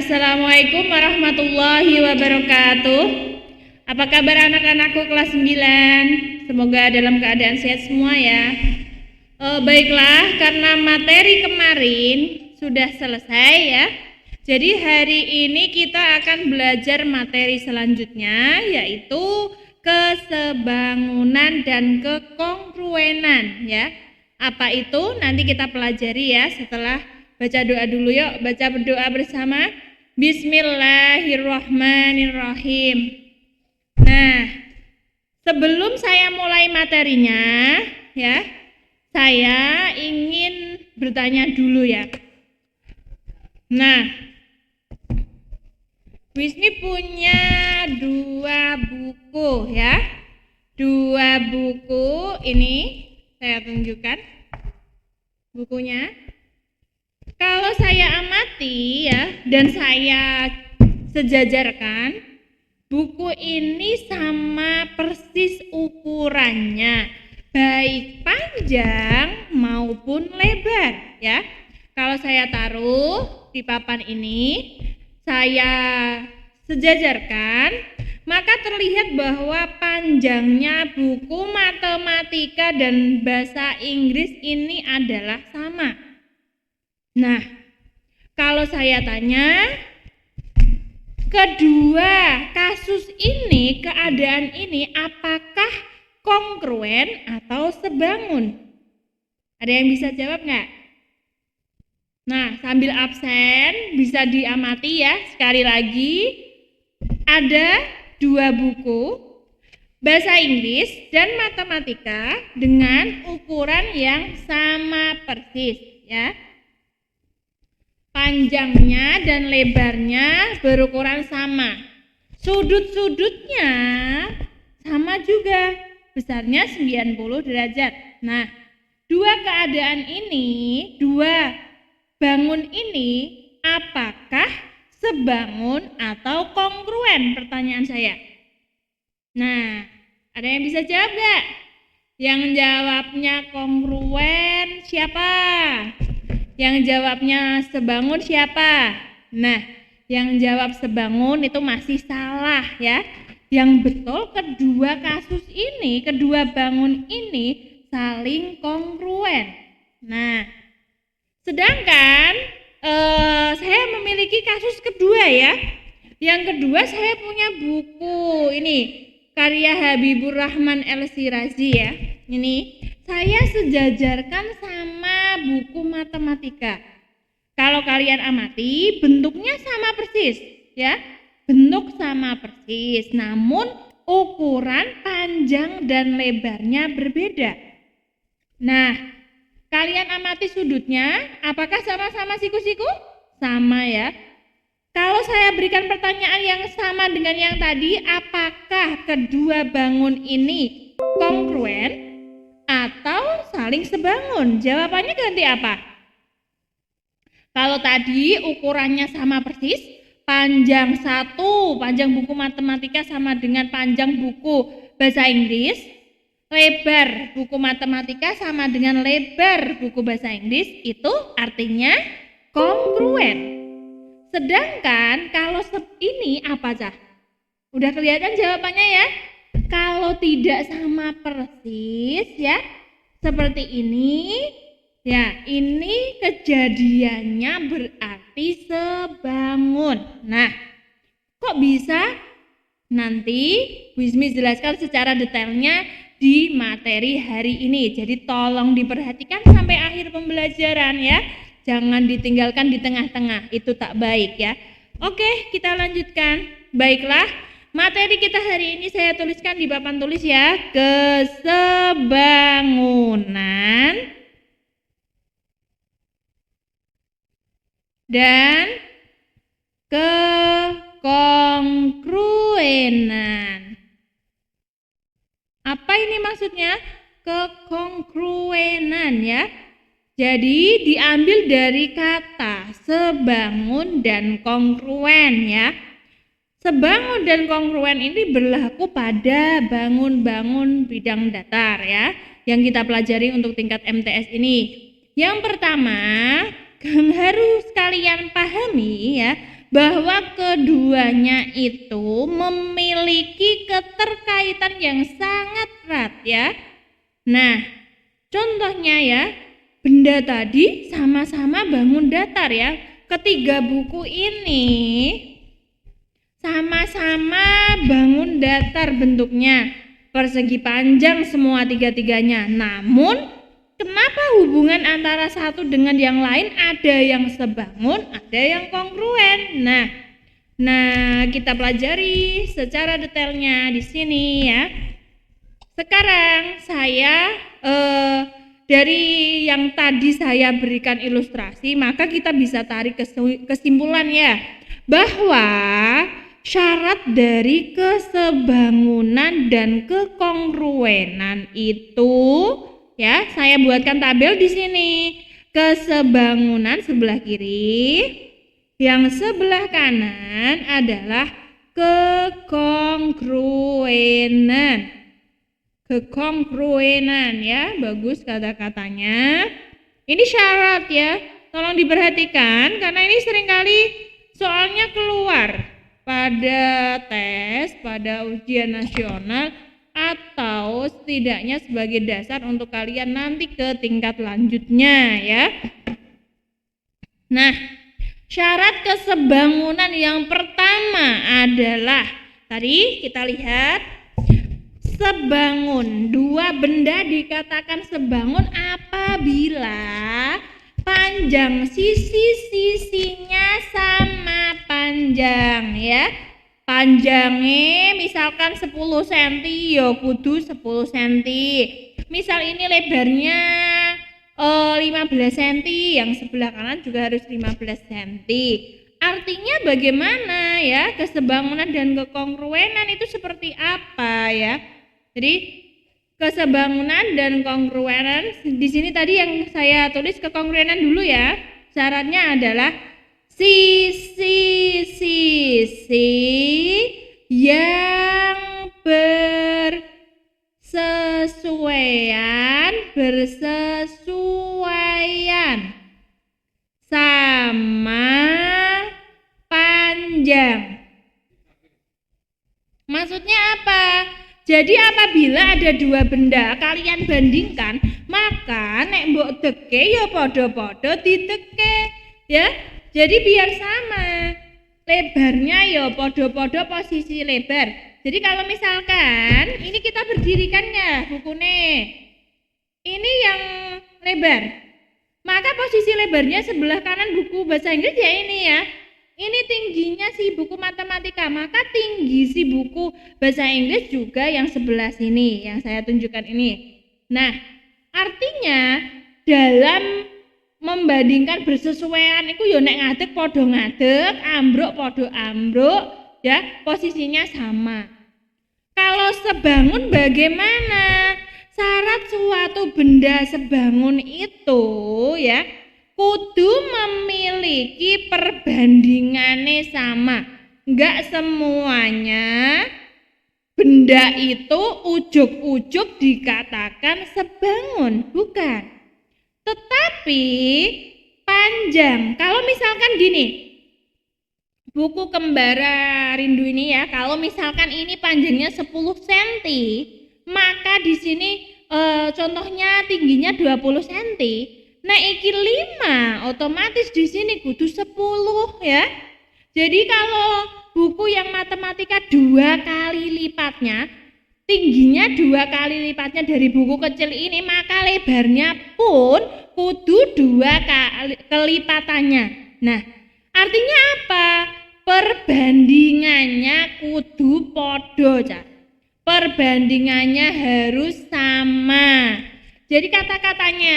Assalamualaikum warahmatullahi wabarakatuh. Apa kabar anak-anakku kelas 9? Semoga dalam keadaan sehat semua ya. Baiklah, karena materi kemarin sudah selesai ya. Jadi hari ini kita akan belajar materi selanjutnya, yaitu kesebangunan dan kekongruenan ya. Apa itu? Nanti kita pelajari ya setelah baca doa dulu. Yuk baca berdoa bersama. Bismillahirrahmanirrahim. Nah, sebelum saya mulai materinya ya, saya ingin bertanya dulu ya. Nah, Wismi punya 2 buku ya. 2 buku ini saya tunjukkan bukunya. Kalau saya amati ya dan saya sejajarkan, buku ini sama persis ukurannya, baik panjang maupun lebar ya. Kalau saya taruh di papan ini, saya sejajarkan, maka terlihat bahwa panjangnya buku matematika dan bahasa Inggris ini adalah sama. Nah, kalau saya tanya, kedua kasus ini, keadaan ini apakah kongruen atau sebangun? Ada yang bisa jawab nggak? Nah, sambil absen bisa diamati ya. Sekali lagi, ada 2 buku bahasa Inggris dan matematika dengan ukuran yang sama persis ya. Panjangnya dan lebarnya berukuran sama. Sudut-sudutnya sama juga, besarnya 90 derajat. Nah, 2 keadaan ini, 2 bangun ini apakah sebangun atau kongruen? Pertanyaan saya. Nah, ada yang bisa jawab gak? Yang jawabnya kongruen siapa? Yang jawabnya sebangun siapa? Nah, yang jawab sebangun itu masih salah ya. Yang betul kedua kasus ini, kedua bangun ini saling kongruen. Nah, sedangkan saya memiliki kasus kedua ya. Yang kedua saya punya buku ini karya Habibur Rahman El-Shirazi ya. Ini saya sejajarkan sama buku matematika. Kalau kalian amati, bentuknya sama persis ya. Bentuk sama persis, namun ukuran panjang dan lebarnya berbeda. Nah, kalian amati sudutnya, apakah sama-sama siku-siku? Sama ya. Kalau saya berikan pertanyaan yang sama dengan yang tadi, apakah kedua bangun ini kongruen atau saling sebangun? Jawabannya ganti apa? Kalau tadi ukurannya sama persis, panjang buku matematika sama dengan panjang buku bahasa Inggris, lebar buku matematika sama dengan lebar buku bahasa Inggris, itu artinya kongruen. Sedangkan kalau ini apa Cah? Udah kelihatan jawabannya ya? Kalau tidak sama persis ya, seperti ini, ya ini kejadiannya berarti sebangun. Nah, kok bisa? Nanti Wismi jelaskan secara detailnya di materi hari ini. Jadi tolong diperhatikan sampai akhir pembelajaran ya. Jangan ditinggalkan di tengah-tengah, itu tak baik ya. Oke, kita lanjutkan. Baiklah. Materi kita hari ini saya tuliskan di papan tulis ya, kesebangunan dan kekongruenan. Apa ini maksudnya? Kekongruenan ya. Jadi diambil dari kata sebangun dan kongruen ya. Sebangun dan kongruen ini berlaku pada bangun-bangun bidang datar ya, yang kita pelajari untuk tingkat MTS ini. Yang pertama, harus kalian pahami ya, bahwa keduanya itu memiliki keterkaitan yang sangat erat ya. Nah, contohnya ya, benda tadi sama-sama bangun datar ya. Ketiga buku ini sama-sama bangun datar bentuknya, persegi panjang semua tiga-tiganya. Namun, kenapa hubungan antara satu dengan yang lain ada yang sebangun, ada yang kongruen? Nah, kita pelajari secara detailnya di sini ya. Sekarang saya dari yang tadi saya berikan ilustrasi, maka kita bisa tarik kesimpulan ya, bahwa syarat dari kesebangunan dan kekongruenan itu ya, saya buatkan tabel di sini. Kesebangunan sebelah kiri, yang sebelah kanan adalah kekongruenan. Kekongruenan ya, bagus kata-katanya. Ini syarat ya, tolong diperhatikan karena ini seringkali soalnya keluar pada tes, pada ujian nasional, atau setidaknya sebagai dasar untuk kalian nanti ke tingkat lanjutnya ya. Nah, syarat kesebangunan yang pertama adalah, tadi kita lihat, sebangun. Dua benda dikatakan sebangun apabila panjang sisi-sisinya sama panjang ya. Panjangnya misalkan 10 cm ya kudu 10 cm. Misal ini lebarnya 15 cm, yang sebelah kanan juga harus 15 cm. Artinya bagaimana ya, kesebangunan dan kekongruenan itu seperti apa ya? Jadi kesebangunan dan kongruenan di sini tadi yang saya tulis kekongruenan dulu ya. Syaratnya adalah sisi-sisi yang bersesuaian sama panjang. Maksudnya apa? Jadi apabila ada dua benda kalian bandingkan, maka nek mbok deke ya podo-podo diteke ya. Jadi biar sama. Lebarnya ya podo-podo posisi lebar. Jadi kalau misalkan ini kita berdirikannya bukune, ini yang lebar, maka posisi lebarnya sebelah kanan buku bahasa Inggris ya ini ya. Ini tingginya si buku matematika, maka tinggi si buku bahasa Inggris juga yang sebelah sini, yang saya tunjukkan ini. Nah, artinya dalam membandingkan bersesuaian itu ya nek ngadeg podo ngadeg, ambruk podo ambruk, ya posisinya sama. Kalau sebangun bagaimana? Syarat suatu benda sebangun itu ya kudu memiliki perbandingannya sama. Enggak semuanya benda itu ujuk-ujuk dikatakan sebangun, bukan. Tetapi panjang. Kalau misalkan gini, buku Kembara Rindu ini ya, kalau misalkan ini panjangnya 10 cm, maka di sini contohnya tingginya 20 cm. Nah, iki 5, otomatis di sini kudu 10 ya. Jadi kalau buku yang matematika 2 kali lipatnya, tingginya 2 kali lipatnya dari buku kecil ini, maka lebarnya pun kudu 2 kali kelipatannya. Nah, artinya apa? Perbandingannya kudu podo, Cak. Perbandingannya harus sama. Jadi kata-katanya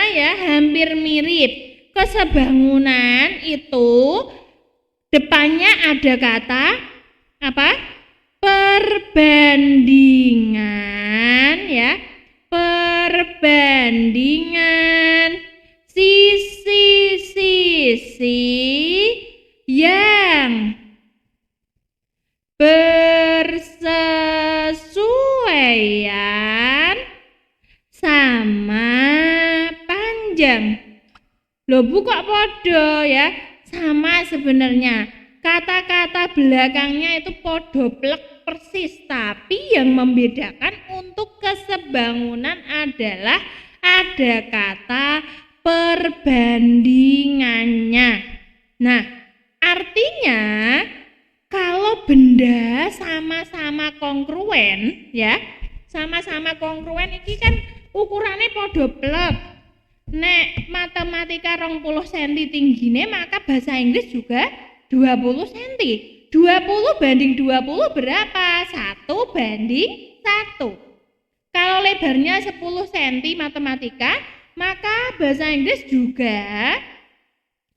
ya hampir mirip. Kesebangunan itu depannya ada kata apa? Perbandingan ya. Perbandingan sisi-sisi yang bersesuaian sama panjang. Loh bu kok podo ya? Sama sebenarnya. kata-kata belakangnya itu podo plek persis, tapi yang membedakan untuk kesebangunan adalah ada kata perbandingannya. Nah, artinya kalau benda sama-sama kongruen ya, sama-sama kongruen ini kan ukurannya podo plek. Nek matematika 20 cm tinggine, maka bahasa Inggris juga 20 cm. 20 banding 20 berapa? 1 banding 1. Kalau lebarnya 10 cm matematika, maka bahasa Inggris juga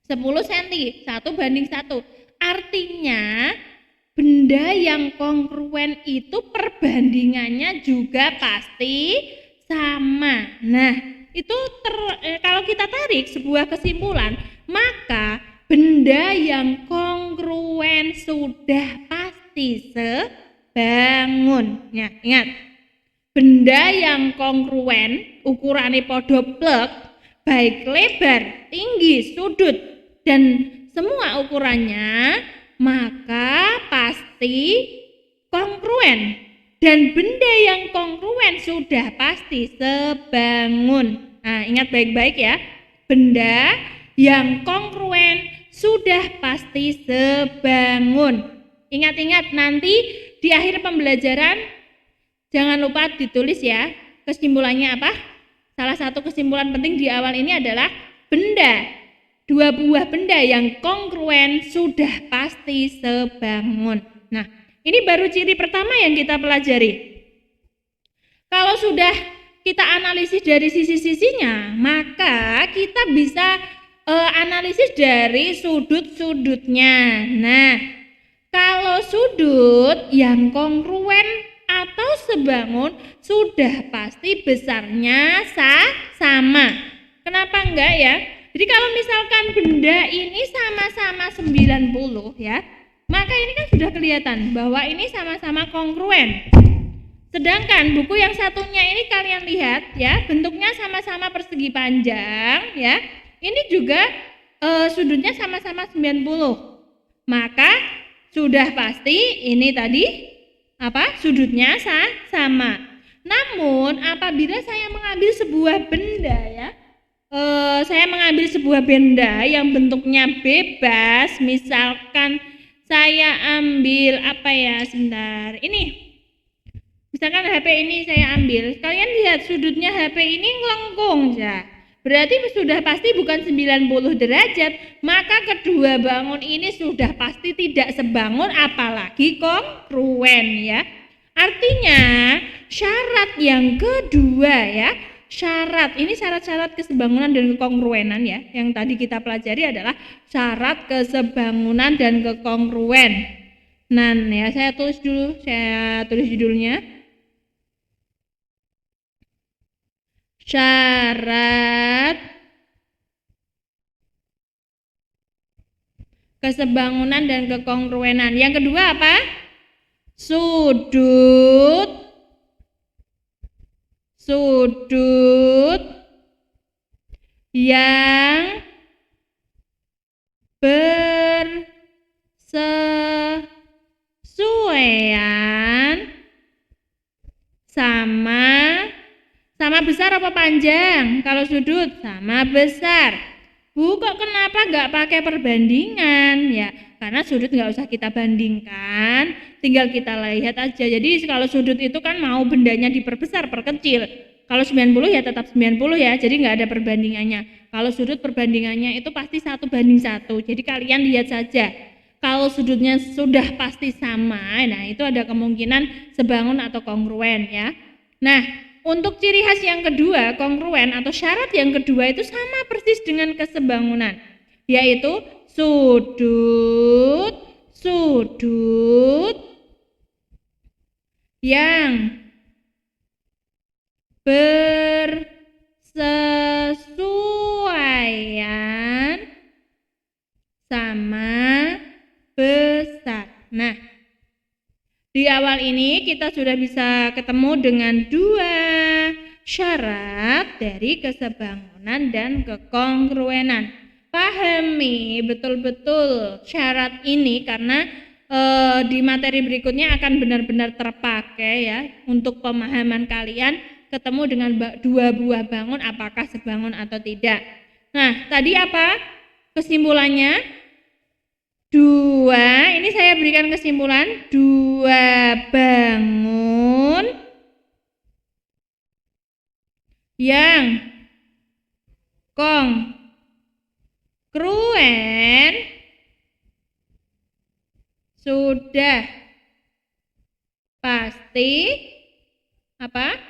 10 cm, 1 banding 1. Artinya benda yang kongruen itu perbandingannya juga pasti sama. Nah, itu kalau kita tarik sebuah kesimpulan, maka benda yang kongruen sudah pasti sebangun. Ya, ingat, benda yang kongruen ukurannya podo plek, baik lebar, tinggi, sudut, dan semua ukurannya, maka pasti kongruen. Dan benda yang kongruen sudah pasti sebangun. Nah, ingat baik-baik ya. Benda yang kongruen sudah pasti sebangun. Ingat-ingat nanti di akhir pembelajaran jangan lupa ditulis ya. Kesimpulannya apa? Salah satu kesimpulan penting di awal ini adalah benda, dua buah benda yang kongruen sudah pasti sebangun. Nah, ini baru ciri pertama yang kita pelajari. Kalau sudah kita analisis dari sisi-sisinya, maka kita bisa analisis dari sudut-sudutnya. Nah, kalau sudut yang kongruen atau sebangun sudah pasti besarnya sama. Kenapa enggak ya? Jadi kalau misalkan benda ini sama-sama 90 ya, maka ini kan sudah kelihatan bahwa ini sama-sama kongruen. Sedangkan buku yang satunya ini kalian lihat ya, bentuknya sama-sama persegi panjang ya. Ini juga sudutnya sama-sama 90. Maka sudah pasti ini tadi apa? Sudutnya sama. Namun apabila saya mengambil sebuah benda ya, saya mengambil sebuah benda yang bentuknya bebas, misalkan saya ambil apa ya, sebentar, ini misalkan HP ini saya ambil, kalian lihat sudutnya HP ini ngelengkung ya, berarti sudah pasti bukan 90 derajat, maka kedua bangun ini sudah pasti tidak sebangun apalagi kongruen ya. Artinya syarat yang kedua ya, syarat-syarat kesebangunan dan kekongruenan ya, yang tadi kita pelajari adalah syarat kesebangunan dan kekongruen. Nah ya, saya tulis judulnya. Syarat kesebangunan dan kekongruenan. Yang kedua apa? Sudut yang bersesuaian sama besar apa panjang? Kalau sudut sama besar. Bu, kok kenapa nggak pakai perbandingan? Ya, karena sudut nggak usah kita bandingkan, tinggal kita lihat aja. Jadi kalau sudut itu kan mau bendanya diperbesar, perkecil. Kalau 90 ya tetap 90 ya, jadi nggak ada perbandingannya. Kalau sudut perbandingannya itu pasti 1 banding 1. Jadi kalian lihat saja. Kalau sudutnya sudah pasti sama, nah itu ada kemungkinan sebangun atau kongruen ya. Nah, untuk ciri khas yang kedua, kongruen atau syarat yang kedua itu sama persis dengan kesebangunan, yaitu sudut yang bersesuaian sama besar. Nah, di awal ini kita sudah bisa ketemu dengan dua syarat dari kesebangunan dan kekongruenan. pahami betul-betul syarat ini karena di materi berikutnya akan benar-benar terpakai ya untuk pemahaman kalian ketemu dengan dua buah bangun apakah sebangun atau tidak. Nah, tadi apa kesimpulannya? Ini saya berikan kesimpulan, 2 bangun yang kongruen sudah pasti apa?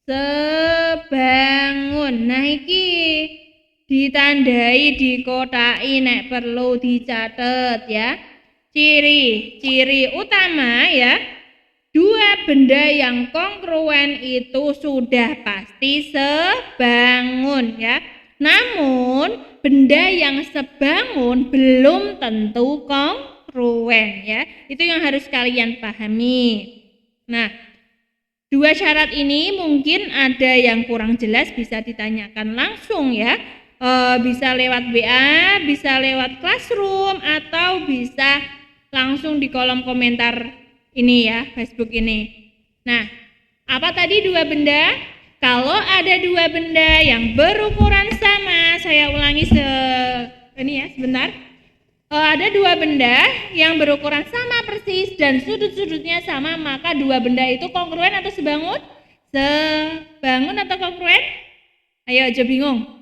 Sebangun. Nah iki ditandai dikotai nek perlu dicatat ya. Ciri utama ya. 2 benda yang kongruen itu sudah pasti sebangun ya. Namun benda yang sebangun belum tentu kongruen ya. Itu yang harus kalian pahami. Nah, 2 syarat ini mungkin ada yang kurang jelas bisa ditanyakan langsung ya. Bisa lewat WA, bisa lewat Classroom atau bisa langsung di kolom komentar ini ya, Facebook ini. Nah, apa tadi 2 benda? Kalau ada 2 benda yang berukuran sama, saya ulangi sebentar. Ada 2 benda yang berukuran sama persis dan sudut-sudutnya sama, maka 2 benda itu kongruen atau sebangun? Sebangun atau kongruen? Ayo aja bingung.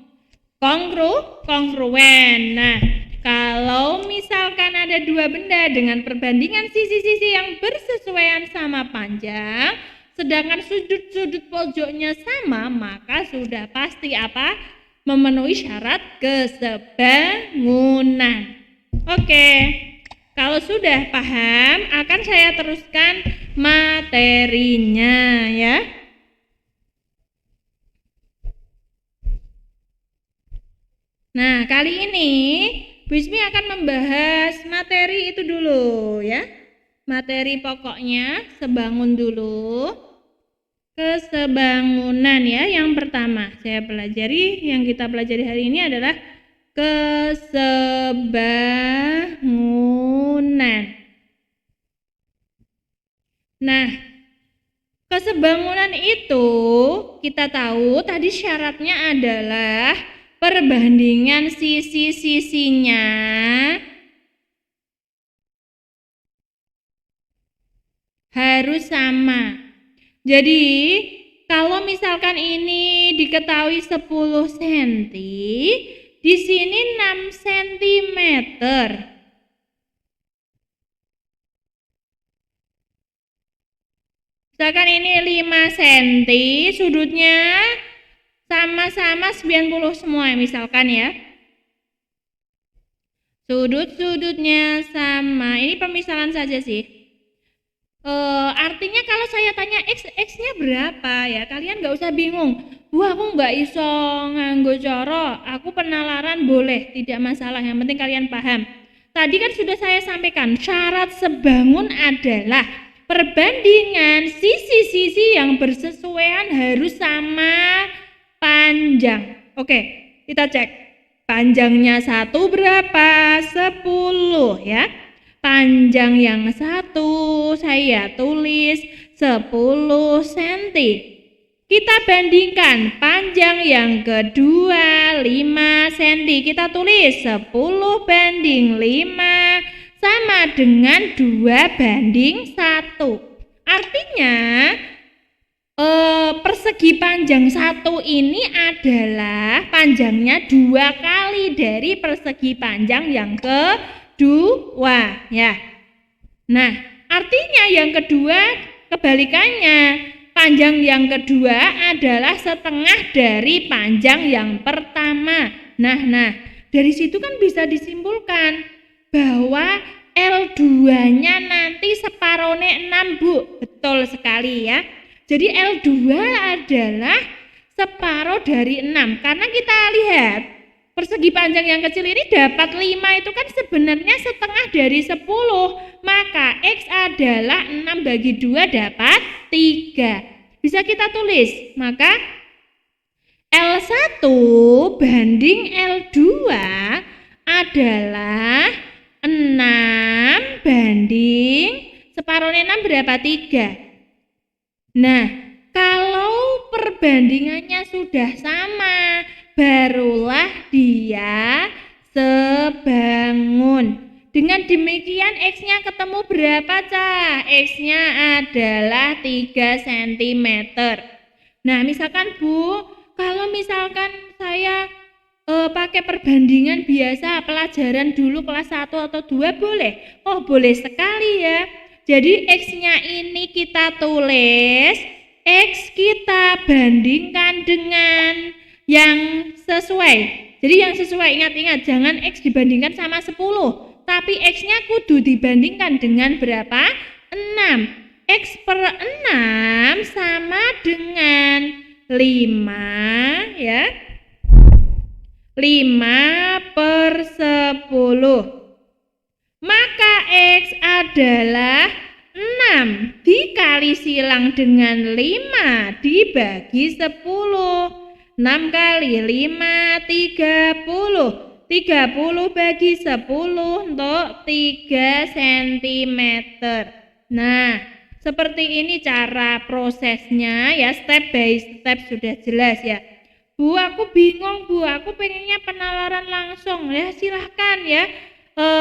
Kongruen. Nah, kalau misalkan ada 2 benda dengan perbandingan sisi-sisi yang bersesuaian sama panjang, sedangkan sudut-sudut pojoknya sama, maka sudah pasti apa? Memenuhi syarat kesebangunan. Oke, kalau sudah paham, akan saya teruskan materinya ya. Nah, kali ini Bu Ismi akan membahas materi itu dulu ya. Materi pokoknya sebangun dulu. Kesebangunan ya, yang pertama yang kita pelajari hari ini adalah kesebangunan. Nah, kesebangunan itu kita tahu tadi syaratnya adalah perbandingan sisi-sisinya harus sama. Jadi, kalau misalkan ini diketahui 10 cm, di sini 6 cm. Misalkan ini 5 cm, sudutnya sama-sama 90 semua misalkan ya. Sudut-sudutnya sama. Ini pemisalan saja sih. Artinya kalau saya tanya X-nya berapa ya, kalian nggak usah bingung. Wah, aku nggak iso nganggo coro, aku penalaran boleh, tidak masalah, yang penting kalian paham. Tadi kan sudah saya sampaikan, syarat sebangun adalah perbandingan sisi-sisi yang bersesuaian harus sama panjang. Oke, kita cek. Panjangnya 1 berapa? 10 ya. Panjang yang 1 saya tulis 10 cm. Kita bandingkan panjang yang kedua 5 cm. Kita tulis 10 banding 5 sama dengan 2:1. Artinya persegi panjang 1 ini adalah panjangnya 2 kali dari persegi panjang yang kedua ya. Nah, artinya yang kedua kebalikannya, panjang yang kedua adalah setengah dari panjang yang pertama. Nah, dari situ kan bisa disimpulkan bahwa L2-nya nanti separone 6, Bu. Betul sekali ya. Jadi L2 adalah separuh dari 6. Karena kita lihat persegi panjang yang kecil ini dapat 5 itu kan sebenarnya setengah dari 10. Maka X adalah 6 bagi 2 dapat 3. Bisa kita tulis. Maka L1 banding L2 adalah 6 banding separuhnya 6 berapa? 3. Nah, kalau perbandingannya sudah sama, barulah dia sebangun. Dengan demikian X-nya ketemu berapa, Cah? X-nya adalah 3 cm. Nah, misalkan Bu, kalau misalkan saya pakai perbandingan biasa pelajaran dulu kelas 1 atau 2 boleh? Oh, boleh sekali ya. Jadi X-nya ini kita tulis, X kita bandingkan dengan yang sesuai. Jadi yang sesuai, ingat-ingat, jangan X dibandingkan sama 10, tapi X-nya kudu dibandingkan dengan berapa? 6. X per 6 sama dengan 5 ya. 5 per 10. Maka X adalah 6 dikali silang dengan 5 dibagi 10. 6 kali 5, 30. 30 bagi 10 untuk 3 cm. Nah, seperti ini cara prosesnya ya, step by step sudah jelas ya. Bu, aku bingung Bu, aku pengennya penalaran langsung. Ya silahkan ya.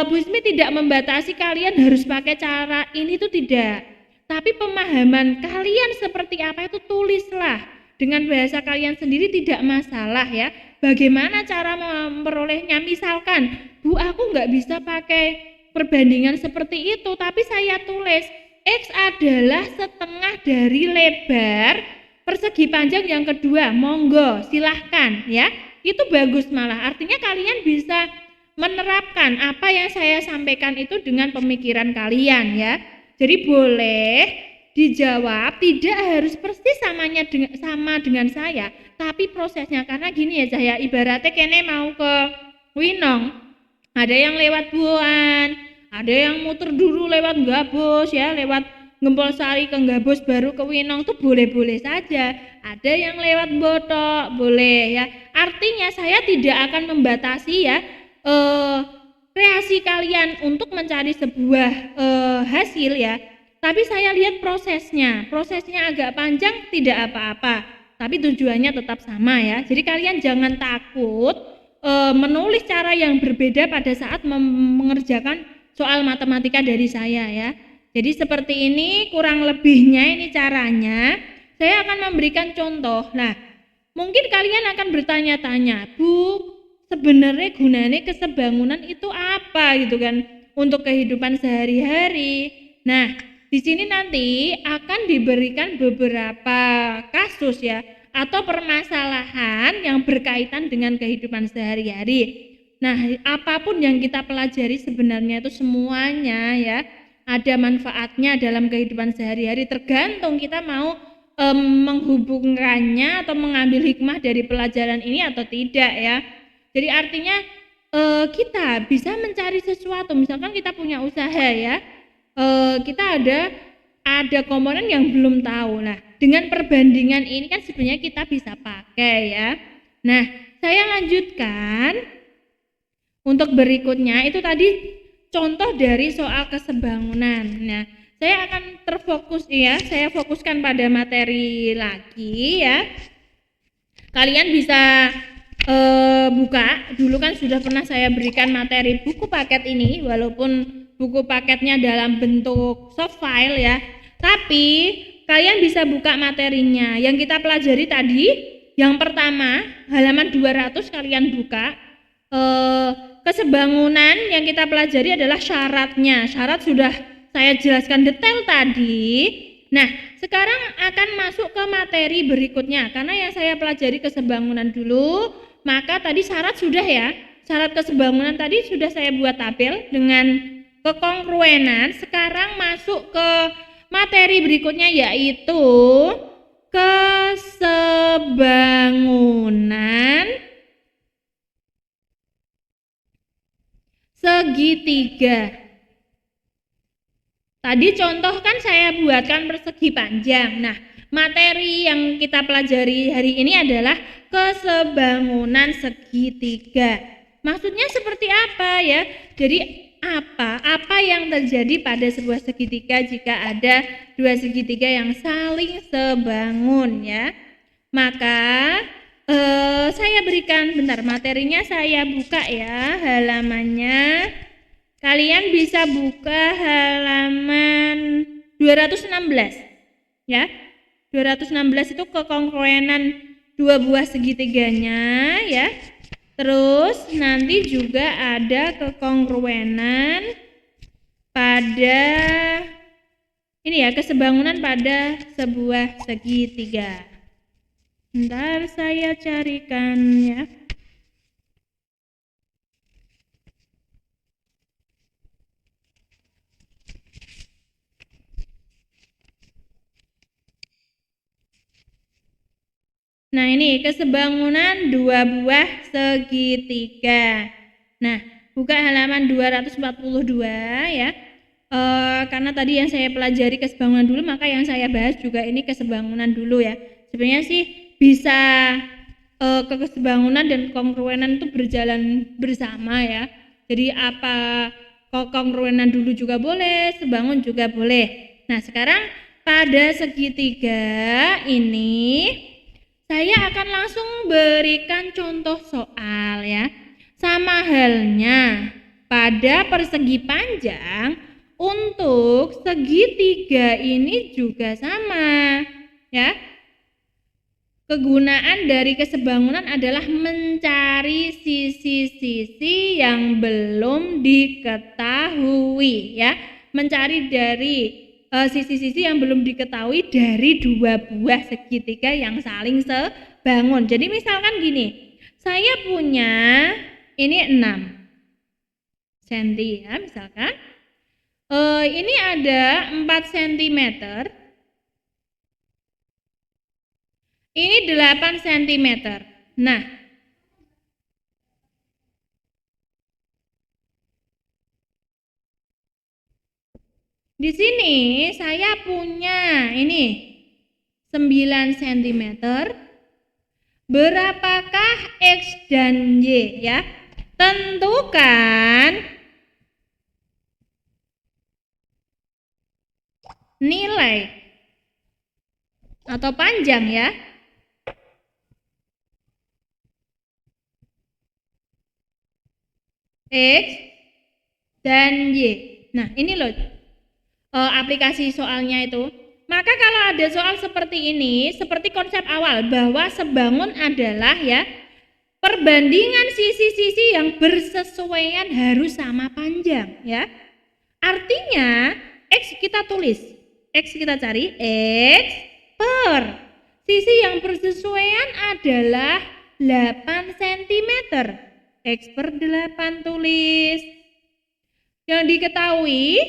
Bu Ismi tidak membatasi kalian harus pakai cara ini, tuh tidak. Tapi pemahaman kalian seperti apa itu tulislah. Dengan bahasa kalian sendiri tidak masalah ya. Bagaimana cara memperolehnya? Misalkan, Bu aku nggak bisa pakai perbandingan seperti itu, tapi saya tulis X adalah setengah dari lebar persegi panjang yang kedua. Monggo silahkan ya. Itu bagus malah, artinya kalian bisa menerapkan apa yang saya sampaikan itu dengan pemikiran kalian ya. Jadi boleh dijawab, tidak harus persis sama dengan saya, tapi prosesnya. Karena gini ya Cahya, ibaratnya kene mau ke Winong, ada yang lewat Buan, ada yang muter dulu lewat Gabus ya, lewat Gempol Sari ke Gabus baru ke Winong, tuh boleh-boleh saja. Ada yang lewat Botok, boleh ya. Artinya saya tidak akan membatasi ya kreasi kalian untuk mencari sebuah hasil ya. Tapi saya lihat prosesnya agak panjang tidak apa-apa, tapi tujuannya tetap sama ya. Jadi kalian jangan takut menulis cara yang berbeda pada saat mengerjakan soal matematika dari saya ya. Jadi seperti ini kurang lebihnya ini caranya. Saya akan memberikan contoh. Nah, mungkin kalian akan bertanya-tanya, Bu, sebenarnya gunanya kesebangunan itu apa gitu kan untuk kehidupan sehari-hari. Nah, di sini nanti akan diberikan beberapa kasus ya atau permasalahan yang berkaitan dengan kehidupan sehari-hari. Nah, apapun yang kita pelajari sebenarnya itu semuanya ya ada manfaatnya dalam kehidupan sehari-hari, tergantung kita mau menghubungkannya atau mengambil hikmah dari pelajaran ini atau tidak ya. Jadi artinya kita bisa mencari sesuatu, misalkan kita punya usaha ya. Kita ada komponen yang belum tahu. Nah, dengan perbandingan ini kan sebenarnya kita bisa pakai ya. Nah, saya lanjutkan untuk berikutnya. Itu tadi contoh dari soal kesebangunan. Nah, saya akan terfokus ya. Saya fokuskan pada materi lagi ya. Kalian bisa buka. Dulu kan sudah pernah saya berikan materi buku paket ini, walaupun buku paketnya dalam bentuk soft file ya, tapi kalian bisa buka materinya yang kita pelajari tadi. Yang pertama halaman 200 kalian buka. Kesebangunan yang kita pelajari adalah syaratnya. Syarat sudah saya jelaskan detail tadi. Nah, sekarang akan masuk ke materi berikutnya. Karena yang saya pelajari kesebangunan dulu, maka tadi syarat sudah ya. Syarat kesebangunan tadi sudah saya buat tabel dengan kekongruenan. Sekarang masuk ke materi berikutnya, yaitu kesebangunan segitiga. Tadi contoh kan saya buatkan persegi panjang. Nah, materi yang kita pelajari hari ini adalah kesebangunan segitiga. Maksudnya seperti apa ya? Jadi apa yang terjadi pada sebuah segitiga jika ada dua segitiga yang saling sebangun ya? Maka saya berikan bentar materinya, saya buka ya halamannya. Kalian bisa buka halaman 216 ya. 216 itu kekongruenan dua buah segitiganya ya. Terus nanti juga ada kekongruenan pada ini ya, kesebangunan pada sebuah segitiga. Bentar saya carikan ya. Nah ini kesebangunan dua buah segitiga. Nah buka halaman 242 ya. Karena tadi yang saya pelajari kesebangunan dulu, maka yang saya bahas juga ini kesebangunan dulu ya. Sebenarnya sih bisa kesebangunan dan kongruenan itu berjalan bersama ya. Jadi apa kongruenan dulu juga boleh, sebangun juga boleh. Nah sekarang pada segitiga ini saya akan langsung berikan contoh soal ya. Sama halnya pada persegi panjang, untuk segitiga ini juga sama ya. Kegunaan dari kesebangunan adalah mencari sisi-sisi yang belum diketahui ya. Mencari dari sisi-sisi yang belum diketahui dari dua buah segitiga yang saling sebangun. Jadi misalkan gini, saya punya ini 6 cm ya misalkan. Ini ada 4 cm. Ini 8 cm. Nah, di sini saya punya ini 9 cm. Berapakah X dan Y ya? Tentukan nilai atau panjang ya. X dan Y. Nah, ini loh aplikasi soalnya itu. Maka kalau ada soal seperti ini, seperti konsep awal bahwa sebangun adalah ya perbandingan sisi-sisi yang bersesuaian harus sama panjang ya. Artinya X kita tulis, X kita cari X per sisi yang bersesuaian adalah 8 cm. X per 8 tulis. Yang diketahui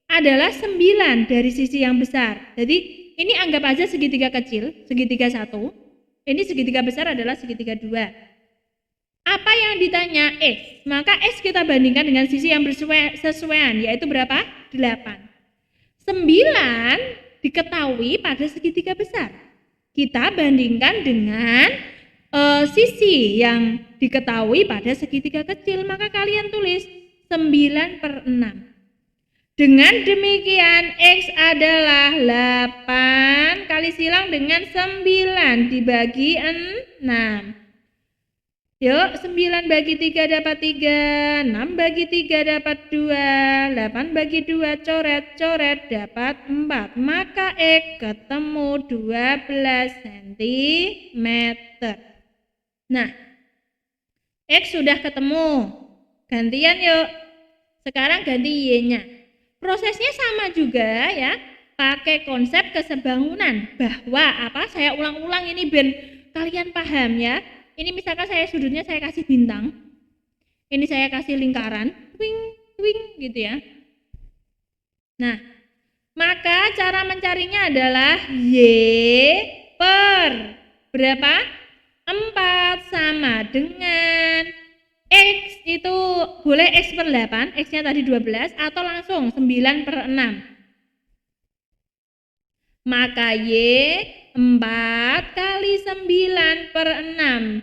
adalah 9 dari sisi yang besar. Jadi ini anggap aja segitiga kecil, segitiga 1. Ini segitiga besar adalah segitiga 2. Apa yang ditanya X? Maka X kita bandingkan dengan sisi yang bersesuaian, yaitu berapa? 8. 9 diketahui pada segitiga besar. Kita bandingkan dengan sisi yang diketahui pada segitiga kecil, maka kalian tulis 9 per 6. Dengan demikian X adalah 8 kali silang dengan 9 dibagi 6. Yuk 9 bagi 3 dapat 3, 6 bagi 3 dapat 2, 8 bagi 2 coret-coret dapat 4. Maka X ketemu 12 cm. Nah, X sudah ketemu. Gantian yuk. Sekarang ganti Y-nya. Prosesnya sama juga ya. Pakai konsep kesebangunan. Bahwa apa? Saya ulang-ulang ini ben kalian paham ya. Ini misalkan saya sudutnya saya kasih bintang. Ini saya kasih lingkaran. Twing, twing gitu ya. Nah, maka cara mencarinya adalah Y per berapa? 4 sama dengan X itu boleh X per 8, X-nya tadi 12 atau langsung 9 per 6. Maka Y 4 kali 9/6.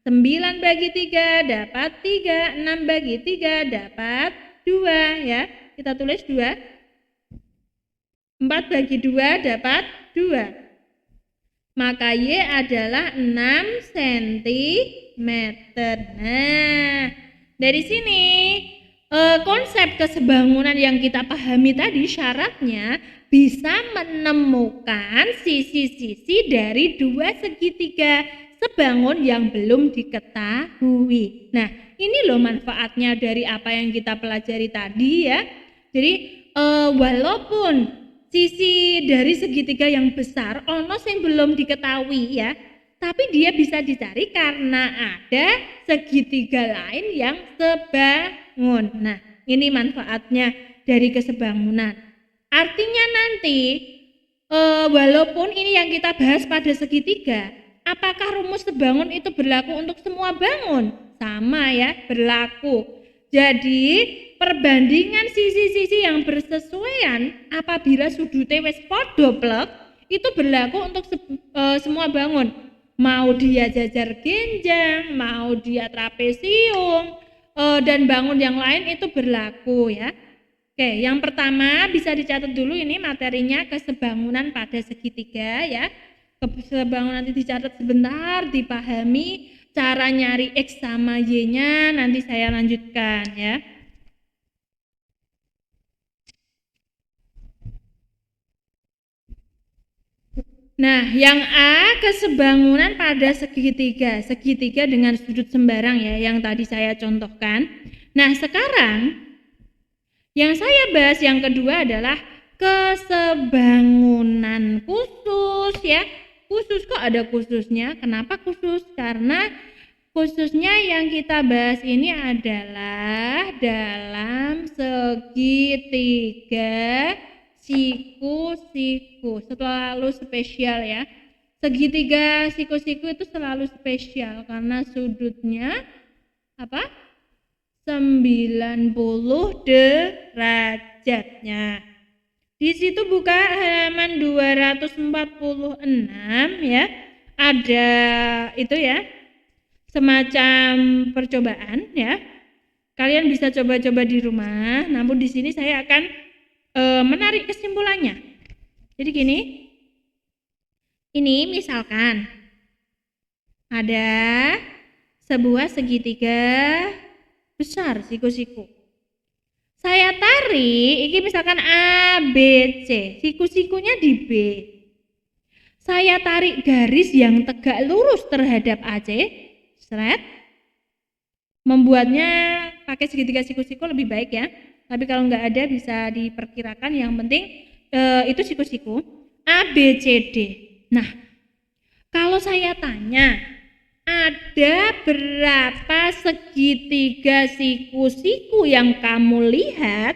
9 bagi 3 dapat 3, 6 bagi 3 dapat 2 ya. Kita tulis 2. 4 bagi 2 dapat 2. Maka Y adalah 6 cm. Nah, dari sini konsep kesebangunan yang kita pahami tadi syaratnya bisa menemukan sisi-sisi dari dua segitiga sebangun yang belum diketahui. Nah, ini loh manfaatnya dari apa yang kita pelajari tadi ya. Jadi walaupun sisi dari segitiga yang besar ono yang belum diketahui ya, tapi dia bisa dicari karena ada segitiga lain yang sebangun. Nah, ini manfaatnya dari kesebangunan. Artinya nanti walaupun ini yang kita bahas pada segitiga, apakah rumus sebangun itu berlaku untuk semua bangun? Sama ya, berlaku. Jadi perbandingan sisi-sisi yang bersesuaian apabila sudutnya wis padha plek itu berlaku untuk semua bangun. Mau dia jajar genjang, mau dia trapesium, dan bangun yang lain itu berlaku ya. Oke, yang pertama bisa dicatat dulu ini materinya kesebangunan pada segitiga ya. Kesebangunan nanti dicatat sebentar, dipahami cara nyari X sama Y-nya nanti saya lanjutkan ya. Nah, yang A kesebangunan pada segitiga, segitiga dengan sudut sembarang ya, yang tadi saya contohkan. Nah, sekarang yang saya bahas yang kedua adalah kesebangunan khusus ya. Khusus, kok ada khususnya? Kenapa khusus? Karena khususnya yang kita bahas ini adalah dalam segitiga siku-siku, selalu spesial ya. Segitiga siku-siku itu selalu spesial karena sudutnya apa? 90 derajatnya. Di situ buka halaman 246 ya. Ada itu ya. Semacam percobaan ya. Kalian bisa coba-coba di rumah, namun di sini saya akan menarik kesimpulannya. Jadi gini. Ini misalkan ada sebuah segitiga besar siku-siku. Saya tarik, ini misalkan A, B, C. Siku-sikunya di B. Saya tarik garis yang tegak lurus terhadap AC. Seret. Membuatnya pakai segitiga siku-siku lebih baik ya. Tapi kalau nggak ada bisa diperkirakan. Yang penting itu siku-siku. A, B, C, D. Nah, kalau saya tanya, ada berapa segitiga siku-siku yang kamu lihat?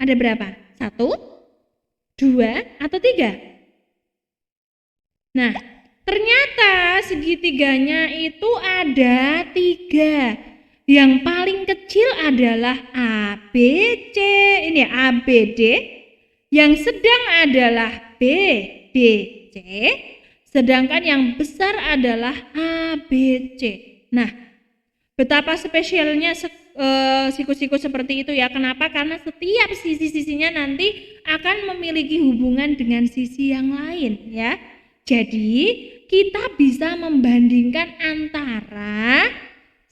Ada berapa? 1, 2, atau 3? Nah, ternyata segitiganya itu ada 3. Yang paling kecil adalah A, B, C. Ini A, B, D. Yang sedang adalah B, D, C. Sedangkan yang besar adalah A, B, C. Nah, betapa spesialnya siku-siku seperti itu ya. Kenapa? Karena setiap sisi-sisinya nanti akan memiliki hubungan dengan sisi yang lain ya. Jadi, kita bisa membandingkan antara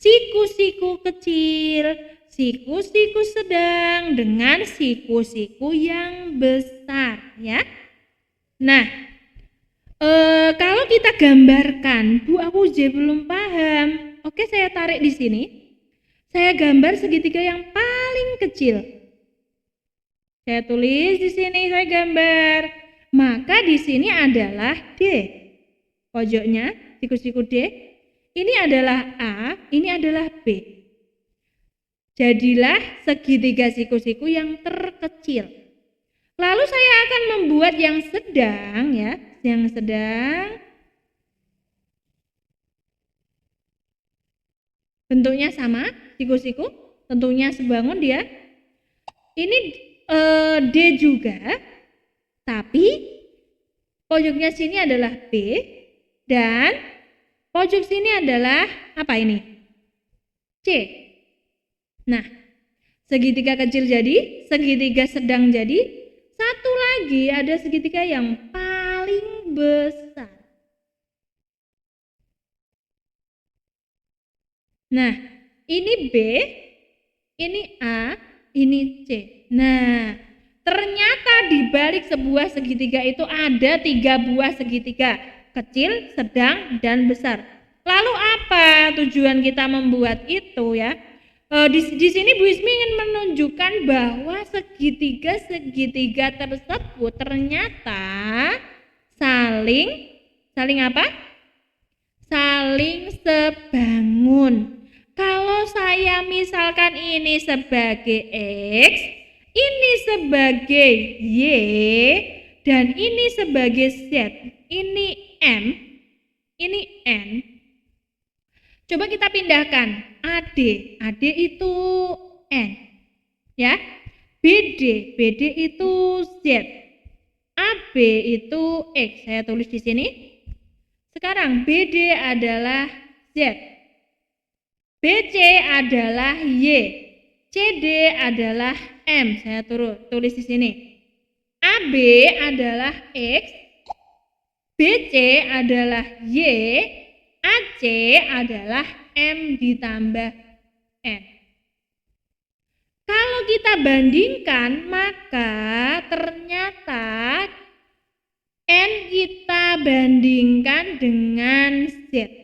siku-siku kecil, siku-siku sedang dengan siku-siku yang besar ya. Nah, kalau kita gambarkan, Bu, aku belum paham. Oke, saya tarik di sini. Saya gambar segitiga yang paling kecil. Saya tulis di sini, saya gambar. Maka di sini adalah D. Pojoknya siku-siku D. Ini adalah A, ini adalah B. Jadilah segitiga siku-siku yang terkecil. Lalu saya akan membuat yang sedang ya. Yang sedang bentuknya sama, siku-siku, tentunya sebangun dia. Ini D juga, tapi pojoknya sini adalah B, dan pojok sini adalah apa ini? C. Nah, segitiga kecil jadi, segitiga sedang jadi, satu lagi ada segitiga yang paling besar. Nah, ini B, ini A, ini C. Nah, ternyata di balik sebuah segitiga itu ada 3 buah segitiga, kecil, sedang, dan besar. Lalu apa tujuan kita membuat itu ya? Di sini Bu Ismi ingin menunjukkan bahwa segitiga-segitiga tersebut ternyata saling apa? Saling sebangun. Kalau saya misalkan ini sebagai X, ini sebagai Y, dan ini sebagai Z, ini M, ini N. Coba kita pindahkan AD itu N, ya. BD itu Z, AB itu X. Saya tulis di sini. Sekarang BD adalah Z, BC adalah Y, CD adalah M. Saya tulis di sini. AB adalah X, BC adalah Y, AC adalah M ditambah N. Kalau kita bandingkan, maka ternyata N kita bandingkan dengan Z.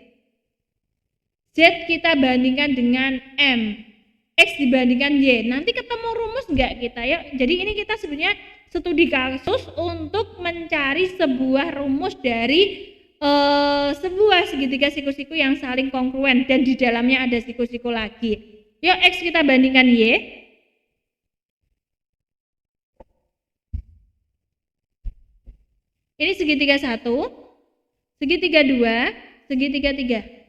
Z kita bandingkan dengan M. X dibandingkan Y. Nanti ketemu rumus enggak kita ya? Jadi ini kita sebenarnya studi kasus untuk mencari sebuah rumus dari sebuah segitiga siku-siku yang saling kongruen dan di dalamnya ada siku-siku lagi. Yuk X kita bandingkan Y. Ini segitiga 1, segitiga 2, segitiga 3.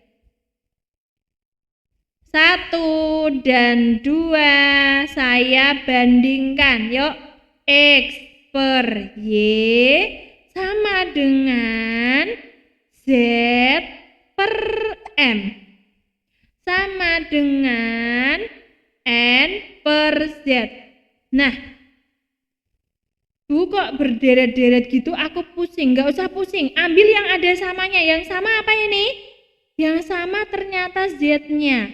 1 dan 2 saya bandingkan. Yuk, X per Y sama dengan Z per M sama dengan N per Z. Nah, Bu kok berderet-deret gitu, aku pusing. Gak usah pusing, ambil yang ada samanya. Yang sama apa ini? Yang sama ternyata Z-nya.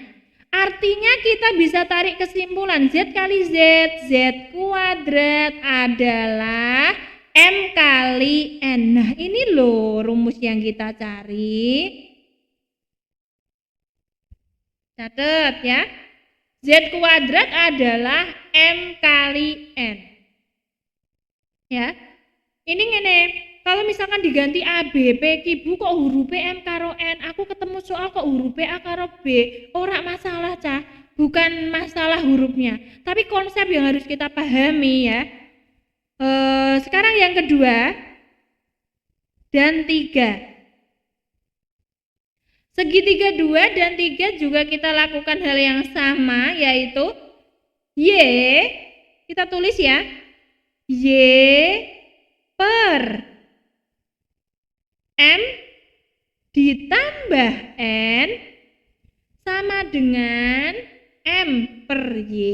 Artinya kita bisa tarik kesimpulan Z kali Z, Z kuadrat adalah M kali N. Nah ini loh rumus yang kita cari. Catat ya, Z kuadrat adalah M kali N. Ya, ini ngene. Kalau misalkan diganti A, B, P, Q, Bu kok huruf M karo N, aku ketemu soal kok huruf A karo B, ora masalah Cah, bukan masalah hurufnya, tapi konsep yang harus kita pahami ya. Sekarang yang kedua dan 3. Segitiga 2 dan 3 juga kita lakukan hal yang sama, yaitu Y, kita tulis ya, Y per M ditambah N sama dengan M per Y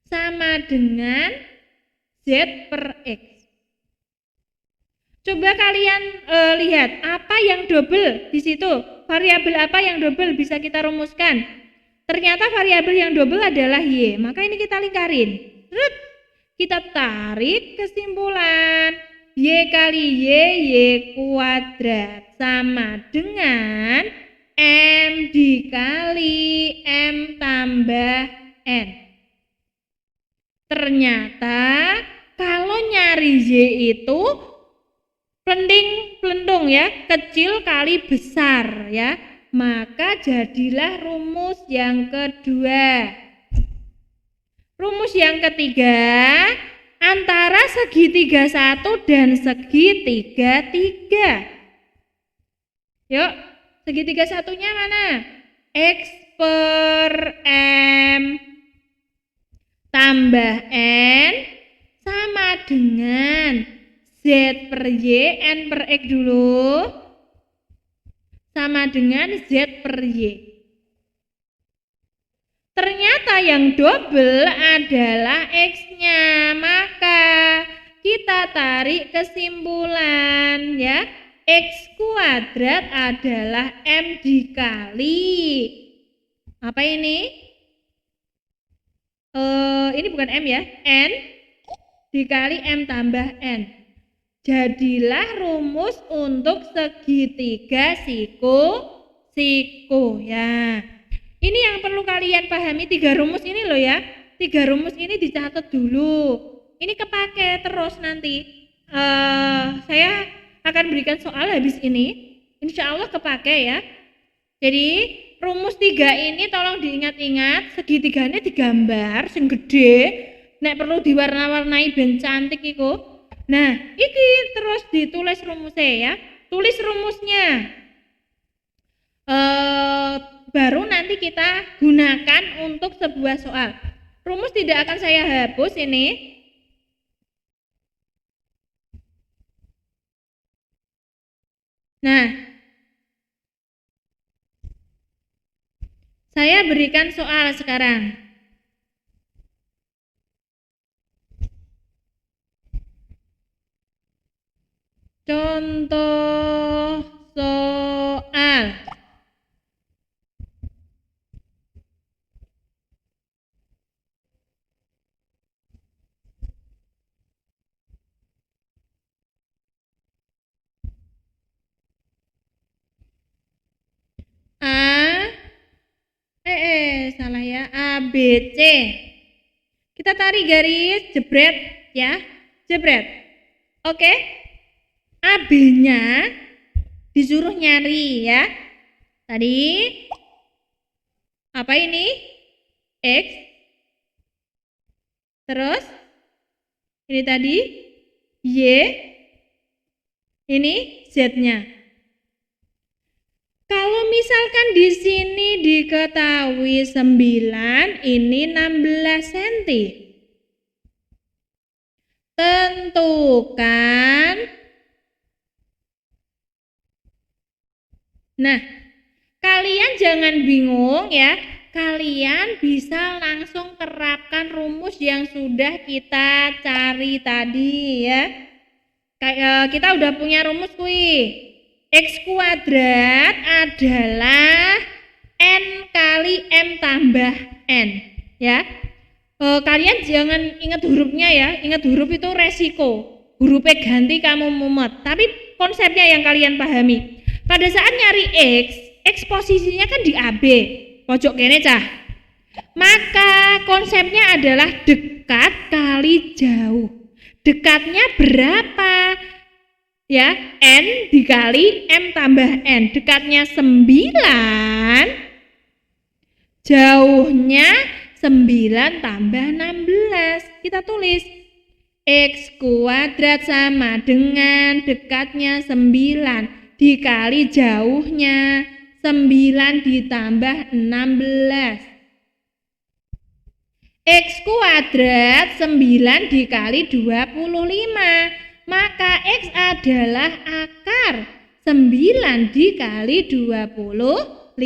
sama dengan Z per X. Coba kalian lihat apa yang double di situ, variabel apa yang double bisa kita rumuskan. Ternyata variabel yang double adalah Y, maka ini kita lingkarin. Kita tarik kesimpulan. Y kali Y kuadrat sama dengan M dikali M tambah N. Ternyata kalau nyari Y itu pelendung ya, kecil kali besar ya. Maka jadilah rumus yang kedua. Rumus yang ketiga, antara segitiga 1 dan segitiga 3. Yuk, segitiga satunya mana? X per M tambah N sama dengan Z per Y, N per X dulu, sama dengan Z per Y. Ternyata yang double adalah X-nya, maka kita tarik kesimpulan ya, X kuadrat adalah M dikali, apa ini? Ini bukan M ya, N dikali M tambah N. Jadilah rumus untuk segitiga siku ya. Ini yang perlu kalian pahami, 3 rumus ini loh ya. 3 rumus ini dicatat dulu. Ini kepake terus nanti. Saya akan berikan soal habis ini. Insya Allah kepake ya. Jadi rumus 3 ini tolong diingat-ingat. Segitiganya digambar, sing gede. Nek perlu diwarna-warnai ben cantik iku. Nah, iki terus ditulis rumusnya ya. Tulis rumusnya. Baru nanti kita gunakan untuk sebuah soal. Rumus tidak akan saya hapus ini. Nah, saya berikan soal sekarang. Contoh soal. Salah ya, A, B, C. Kita tarik garis, jebret ya, jebret. Oke, A, B-nya disuruh nyari ya. Tadi apa ini? X. Terus ini tadi Y. Ini Z-nya. Kalau misalkan di sini diketahui 9, ini 16 cm. Tentukan. Nah, kalian jangan bingung ya. Kalian bisa langsung terapkan rumus yang sudah kita cari tadi ya. Kayak kita udah punya rumus kuy. X kuadrat adalah N kali M tambah N ya. Kalian jangan ingat hurufnya ya, ingat huruf itu resiko, hurufnya ganti kamu mumet, tapi konsepnya yang kalian pahami. Pada saat nyari X posisinya kan di AB, pojok kene cah, maka konsepnya adalah dekat kali jauh. Dekatnya berapa? Ya, N dikali M tambah N. Dekatnya 9, jauhnya 9 tambah 16. Kita tulis X kuadrat sama dengan dekatnya 9 dikali jauhnya 9 ditambah 16. X kuadrat 9 dikali 25. Maka X adalah akar 9 dikali 25.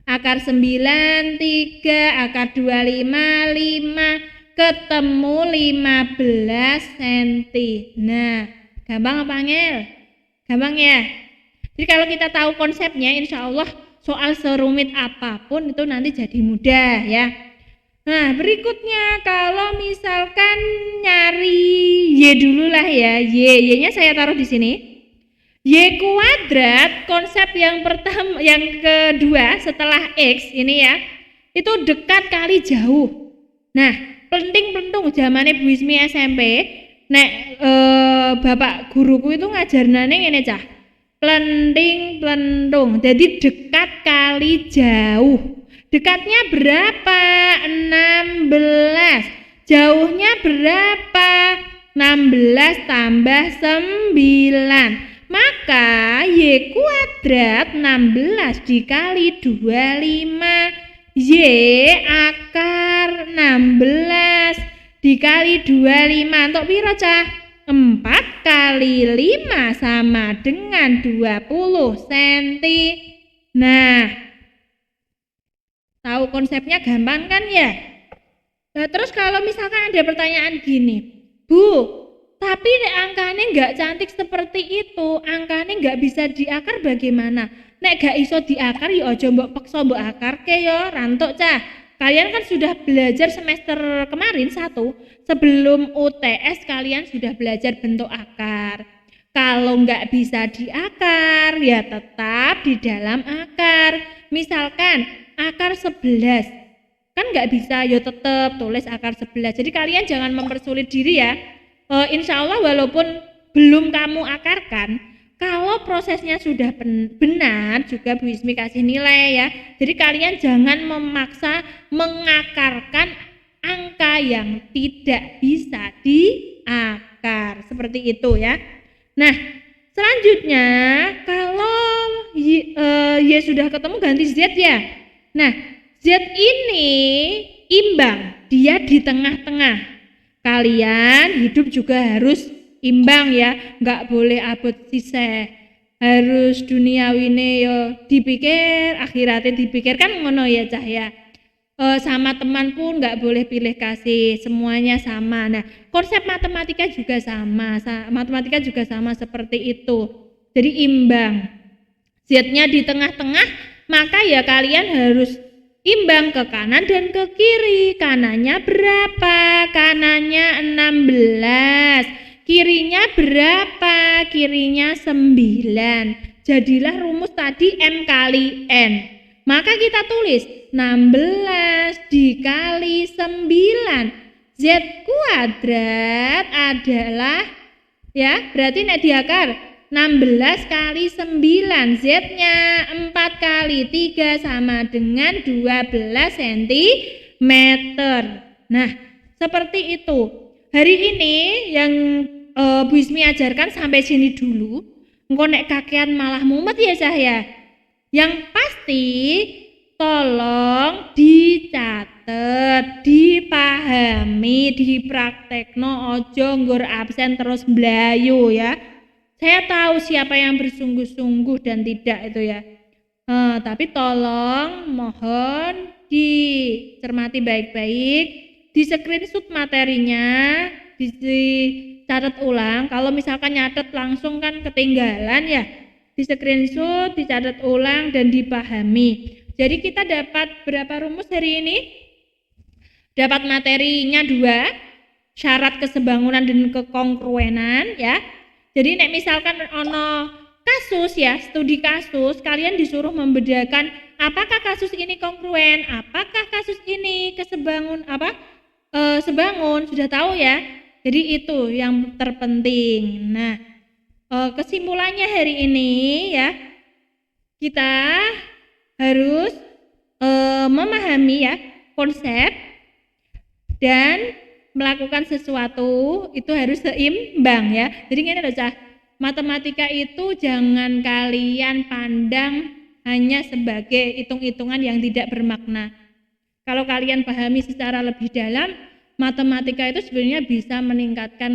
Akar 9, 3, akar 25, 5, ketemu 15 cm. Nah, gampang apa Angel? Gampang ya? Jadi kalau kita tahu konsepnya, insya Allah soal serumit apapun itu nanti jadi mudah ya. Nah, berikutnya kalau misalkan nyari Y dulu lah ya. Y-nya saya taruh di sini. Y kuadrat, konsep yang pertama, yang kedua setelah X ini ya, itu dekat kali jauh. Nah, penting-penting zamannya Bu Ismi SMP, nek bapak guruku itu ngajarnane ngene cah. Plenting-plentung. Jadi dekat kali jauh. Dekatnya berapa? 16. Jauhnya berapa? 16 tambah 9. Maka Y kuadrat 16 dikali 25. Y akar 16 dikali 25 untuk piro cah? 4 kali 5 sama dengan 20 cm. Nah, tahu konsepnya gampang kan ya? Nah, terus kalau misalkan ada pertanyaan gini, Bu, tapi angkanya nggak cantik seperti itu, angkanya nggak bisa diakar bagaimana? Nek gak iso diakar ya aja mbok paksa mbok akarke ya, rantuk cah. Kalian kan sudah belajar semester kemarin 1, sebelum UTS kalian sudah belajar bentuk akar. Kalau nggak bisa diakar, ya tetap di dalam akar. Misalkan akar 11, kan nggak bisa, ya tetap tulis akar 11. Jadi kalian jangan mempersulit diri ya. Insya Allah walaupun belum kamu akarkan, kalau prosesnya sudah benar juga Bu Ismi kasih nilai ya. Jadi kalian jangan memaksa mengakarkan angka yang tidak bisa diakar. Seperti itu ya. Nah, selanjutnya kalau Y sudah ketemu ganti Z ya. Nah, Z ini imbang, dia di tengah-tengah. Kalian hidup juga harus imbang ya, nggak boleh abot siseh. Harus duniawine yo dipikir, akhiratnya dipikir, kan ngono ya cah ya. Sama teman pun nggak boleh pilih kasih, semuanya sama. Nah, konsep matematika juga sama, matematika juga sama seperti itu. Jadi imbang. Z-nya di tengah-tengah, maka ya kalian harus imbang ke kanan dan ke kiri. Kanannya berapa? Kanannya 16. Kirinya berapa? Kirinya 9. Jadilah rumus tadi M kali N. Maka kita tulis 16 dikali 9. Z kuadrat adalah, ya berarti nek diakar 16 kali 9, Z-nya 4 kali 3 sama dengan 12 cm. Nah, seperti itu. Hari ini yang Bu Ismi ajarkan sampai sini dulu. Engko nek kakean malah mumet ya saya. Yang pasti tolong dicatat, dipahami, dipraktekno, ojo nggur absen terus mblayu ya. Saya tahu siapa yang bersungguh-sungguh dan tidak itu ya. Tapi tolong mohon dicermati baik-baik, di screenshot materinya, dicatat ulang. Kalau misalkan nyatet langsung kan ketinggalan ya. Di screenshot, dicatat ulang dan dipahami. Jadi kita dapat berapa rumus hari ini? Dapat materinya 2, syarat kesebangunan dan kekongruenan ya. Jadi nek misalkan ono kasus ya, studi kasus, kalian disuruh membedakan apakah kasus ini kongruen, apakah kasus ini sebangun, sudah tahu ya. Jadi itu yang terpenting. Nah, kesimpulannya hari ini ya, kita harus memahami ya konsep dan melakukan sesuatu itu harus seimbang ya. Jadi ini loh cah, matematika itu jangan kalian pandang hanya sebagai hitung-hitungan yang tidak bermakna. Kalau kalian pahami secara lebih dalam, matematika itu sebenarnya bisa meningkatkan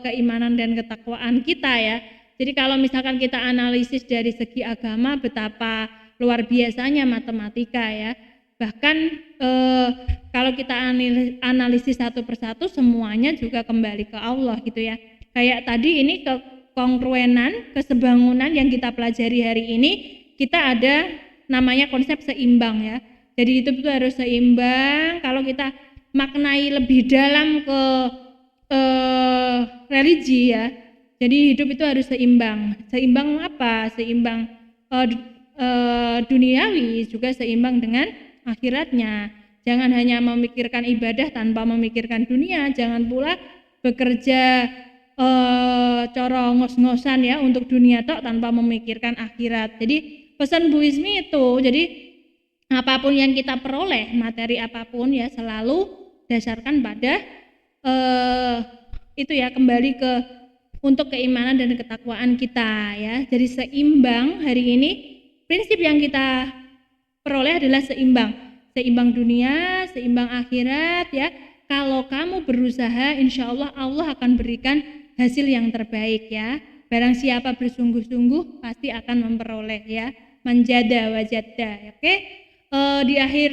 keimanan dan ketakwaan kita ya. Jadi kalau misalkan kita analisis dari segi agama, betapa luar biasanya matematika ya. Bahkan kalau kita analisis satu persatu, semuanya juga kembali ke Allah gitu ya. Kayak tadi ini kekongruenan, kesebangunan yang kita pelajari hari ini, kita ada namanya konsep seimbang ya. Jadi itu harus seimbang. Kalau kita maknai lebih dalam ke religi ya. Jadi hidup itu harus seimbang. Seimbang apa? Seimbang duniawi, juga seimbang dengan akhiratnya. Jangan hanya memikirkan ibadah tanpa memikirkan dunia. Jangan pula bekerja cara ngos-ngosan ya untuk dunia tok tanpa memikirkan akhirat. Jadi pesan Bu Ismi itu, jadi apapun yang kita peroleh, materi apapun ya, selalu dasarkan pada itu ya, kembali ke untuk keimanan dan ketakwaan kita ya. Jadi seimbang hari ini, prinsip yang kita peroleh adalah seimbang dunia, seimbang akhirat ya. kalau kamu berusaha, insya Allah Allah akan berikan hasil yang terbaik ya. Barang siapa bersungguh-sungguh pasti akan memperoleh ya. Manjada wajada, oke? Di akhir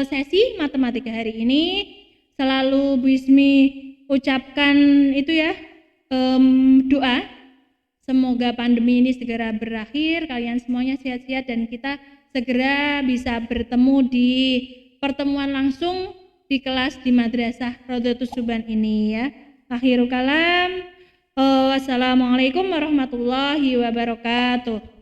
sesi matematika hari ini selalu Bu Ismi ucapkan itu ya, doa semoga pandemi ini segera berakhir, kalian semuanya sehat-sehat dan kita segera bisa bertemu di pertemuan langsung di kelas di Madrasah Rodotus Suban ini ya. Akhirul kalam, wassalamualaikum warahmatullahi wabarakatuh.